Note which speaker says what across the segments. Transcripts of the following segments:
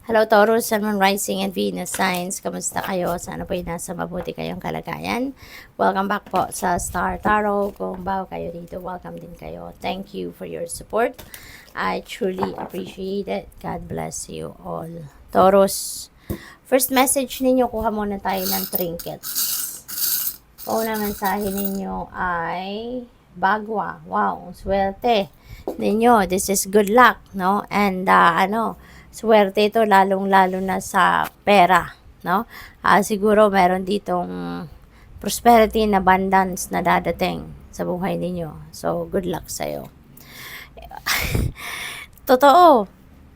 Speaker 1: Hello Taurus, Sun, Moon, Rising, and Venus signs. Kamusta kayo? Sana po ay nasa mabuti kayong kalagayan. Welcome back po sa Star Tarot. Kung bago kayo dito, welcome din kayo. Thank you for your support. I truly appreciate it. God bless you all. Taurus, first message ninyo, kuha muna tayo ng trinkets. Unang mensahe ninyo ay bagwa. Wow, swerte ninyo. This is good luck, no? And swerte ito lalong-lalo na sa pera, no? Siguro meron ditong prosperity and abundance na dadating sa buhay ninyo. So, good luck sa'yo. Totoo.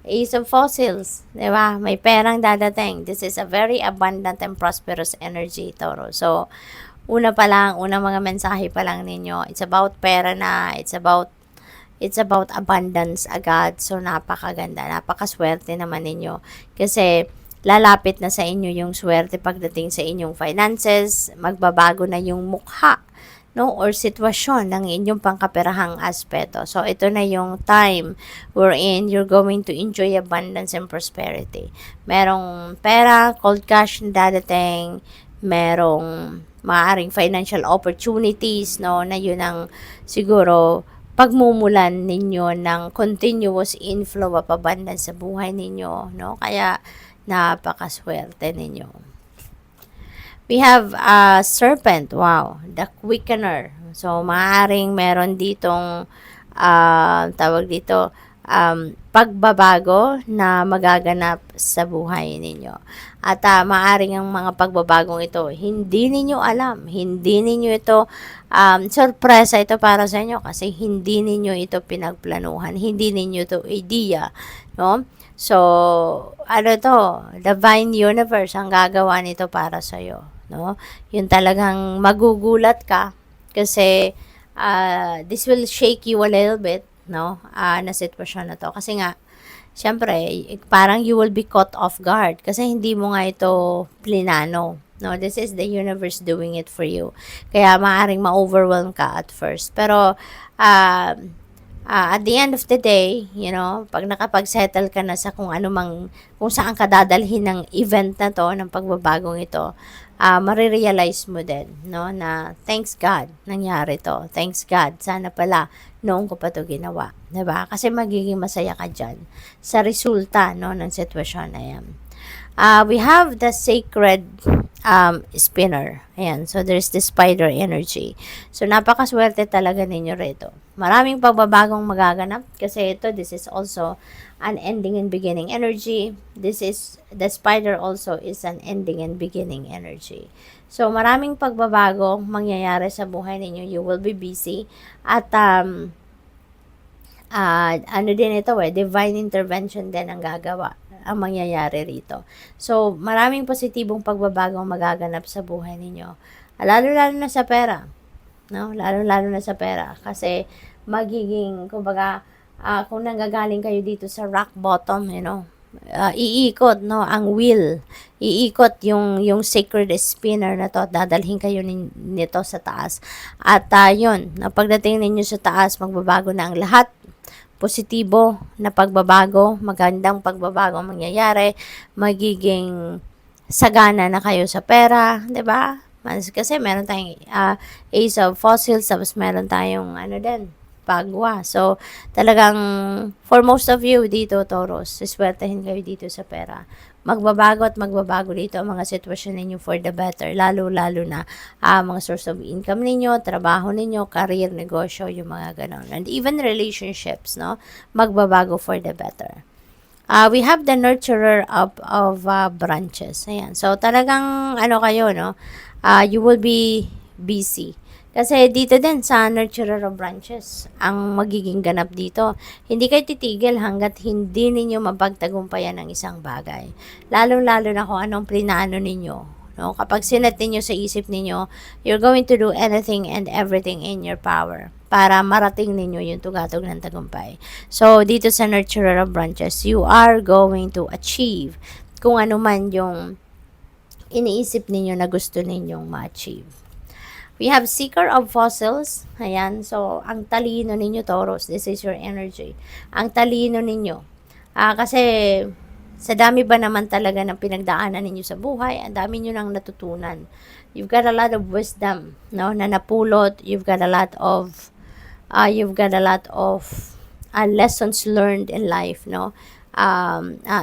Speaker 1: Ace of Fossils, di ba? May perang dadating. This is a very abundant and prosperous energy, Toro. So, unang mga mensahe pa lang ninyo, it's about pera na, it's about abundance agad. So, napakaganda, napakaswerte naman ninyo. Kasi, lalapit na sa inyo yung swerte pagdating sa inyong finances, magbabago na yung mukha, no, or sitwasyon ng inyong pangkaperahang aspeto. So, ito na yung time wherein you're going to enjoy abundance and prosperity. Merong pera, cold cash na dadating, merong maaaring financial opportunities, no, na yun ang siguro pagmumulan ninyo ng continuous inflow of abundance sa buhay ninyo, no? Kaya napakaswerte ninyo. We have a serpent, wow, the quickener. So, maaaring meron ditong, tawag dito, pagbabago na magaganap sa buhay ninyo. At maaaring ang mga pagbabagong ito, hindi ninyo alam, hindi ninyo ito, sorpresa ito para sa inyo kasi hindi ninyo ito pinagplanuhan, hindi ninyo ito idea, no? So, divine universe ang gagawa nito para sa iyo, no? Yung talagang magugulat ka kasi this will shake you a little bit, no? Na sitwasyon na to. Kasi nga, syempre, parang you will be caught off guard kasi hindi mo nga ito plinano. No, this is the universe doing it for you. Kaya maaring ma-overwhelm ka at first. Pero, at the end of the day, you know, pag nakapag-settle ka na sa kung saan ka dadalhin ng event na to, ng pagbabagong ito, marirealize mo din, no, na thanks God, nangyari to. Thanks God, sana pala, noong ko pa to ginawa. Diba? Kasi magiging masaya ka dyan sa resulta, no, ng sitwasyon na yan. We have the sacred spinner. Ayan. So, there's the spider energy. So, napakaswerte talaga ninyo rito. Maraming pagbabagong magaganap kasi this is also an ending and beginning energy. The spider also is an ending and beginning energy. So, maraming pagbabago mangyayari sa buhay ninyo. You will be busy. At, din ito divine intervention din ang mangyayari rito. So, maraming positibong pagbabago ang magaganap sa buhay ninyo. Lalo-lalo na sa pera. No? Lalo-lalo na sa pera. Kasi, magiging, kumbaga, kung nanggagaling kayo dito sa rock bottom, you know, iikot, no, ang wheel. Iikot yung sacred spinner na to. Dadalhin kayo nito sa taas. At, yun, pagdating ninyo sa taas, magbabago na ang lahat. Positibo na pagbabago, magandang pagbabago mangyayari, magiging sagana na kayo sa pera, 'di ba? Kasi meron tayong Ace of Fossils, tapos meron tayong Pagwa. So, talagang for most of you dito, Taurus, siswertehin kayo dito sa pera. Magbabago dito ang mga sitwasyon ninyo for the better. Lalo-lalo na mga source of income ninyo, trabaho ninyo, career, negosyo, yung mga ganon. And even relationships, no? Magbabago for the better. We have the nurturer of branches. Ayan. So, talagang kayo, no? You will be busy. Kasi dito din sa nurturer of branches, ang magiging ganap dito, hindi kayo titigil hanggat hindi ninyo mapagtagumpayan ng isang bagay. Lalo-lalo na kung anong plinano ninyo. No? Kapag sinet ninyo sa isip ninyo, you're going to do anything and everything in your power para marating ninyo yung tugatog ng tagumpay. So, dito sa nurturer of branches, you are going to achieve kung ano man yung iniisip ninyo na gusto ninyong ma-achieve. We have Seeker of Fossils. Ayan. So, ang talino ninyo, Taurus. This is your energy. Ang talino ninyo. Kasi, Sa dami ba naman talaga ng pinagdaanan ninyo sa buhay, ang dami nyo nang natutunan. You've got a lot of wisdom, no, na napulot. You've got a lot of lessons learned in life, no?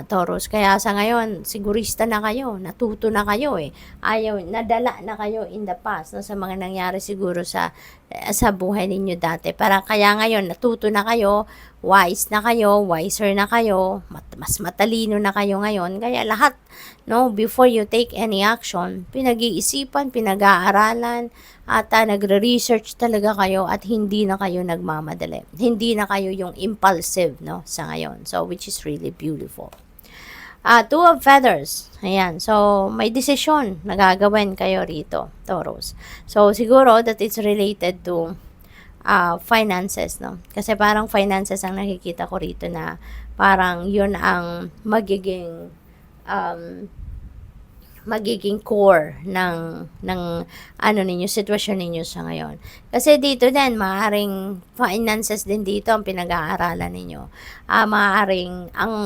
Speaker 1: Taurus. Kaya sa ngayon, sigurista na kayo, natuto na kayo nadala na kayo in the past, no, sa mga nangyari siguro sa buhay ninyo dati. Kaya ngayon, natuto na kayo, wise na kayo, wiser na kayo, mas matalino na kayo ngayon. Kaya lahat, no, before you take any action, pinag-iisipan, pinag-aaralan, at nagre-research talaga kayo at hindi na kayo nagmamadali. Hindi na kayo yung impulsive, no, sa ngayon. So, which is really beautiful. Two of feathers. Ayan. So, may desisyon na gagawin kayo rito, Taurus. So, siguro that it's related to finances, no? Kasi parang finances ang nakikita ko rito na parang yun ang magiging core ng ninyo, sitwasyon ninyo sa ngayon. Kasi dito din, maaaring finances din dito ang pinag-aaralan ninyo. Maaaring ang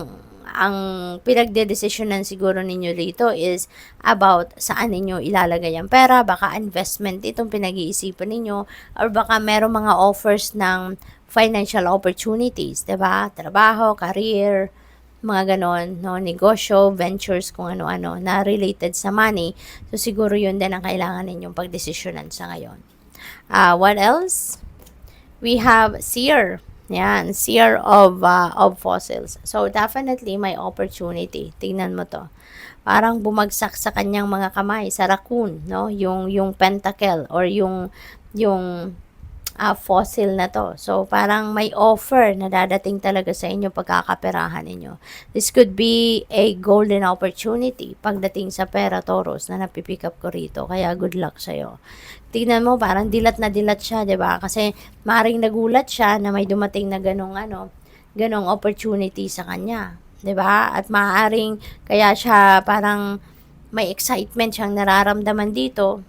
Speaker 1: pinagdedesisyonan siguro ninyo dito is about saan ninyo ilalagay ang pera, baka investment itong pinag-iisipan ninyo, or baka merong mga offers ng financial opportunities, 'di ba? Trabaho, career, mga ganon, no, negosyo, ventures, kung ano-ano na related sa money. So, siguro yun din ang kailangan ninyong pagdesisyonan sa ngayon. What else? We have seer. Yan, seer of fossils. So, definitely may opportunity. Tingnan mo to. Parang bumagsak sa kanyang mga kamay, sa raccoon, no? Yung pentacle or yung fossil na to. So, parang may offer na dadating talaga sa inyo pagkakaperahan ninyo. This could be a golden opportunity pagdating sa pera, Taurus, na napipick up ko rito. Kaya good luck sa'yo. Tingnan mo, parang dilat na dilat siya, 'di ba? Kasi maring nagulat siya na may dumating na ganong opportunity sa kanya, 'di ba? At maaring kaya siya parang may excitement siyang nararamdaman dito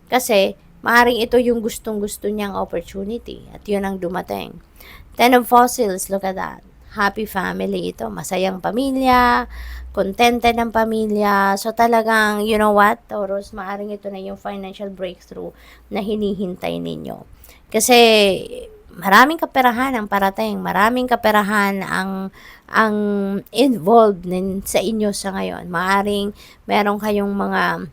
Speaker 1: kasi maaring ito yung gustong-gusto niyang opportunity at yun ang dumating. Ten of Fossils, look at that. Happy family ito. Masayang pamilya, contented ng pamilya. So talagang, you know what, Taurus, maaring ito na yung financial breakthrough na hinihintay ninyo. Kasi maraming kaperahan ang parating, maraming kaperahan ang involved sa inyo sa ngayon. Maaring meron kayong mga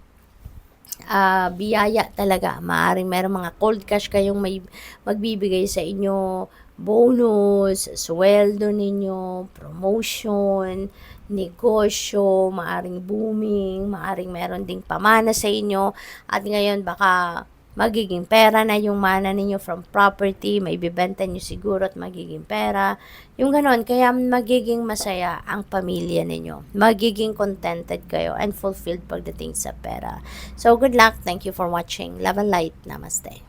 Speaker 1: biyaya talaga. Maaaring meron mga cold cash kayong may magbibigay sa inyo, bonus, sweldo ninyo, promotion, negosyo, maaring booming, maaring meron ding pamana sa inyo, at ngayon baka magiging pera na yung mana ninyo from property, may bibenta nyo siguro at magiging pera. Yung ganon, kaya magiging masaya ang pamilya ninyo. Magiging contented kayo and fulfilled pagdating sa pera. So, good luck. Thank you for watching. Love and light. Namaste.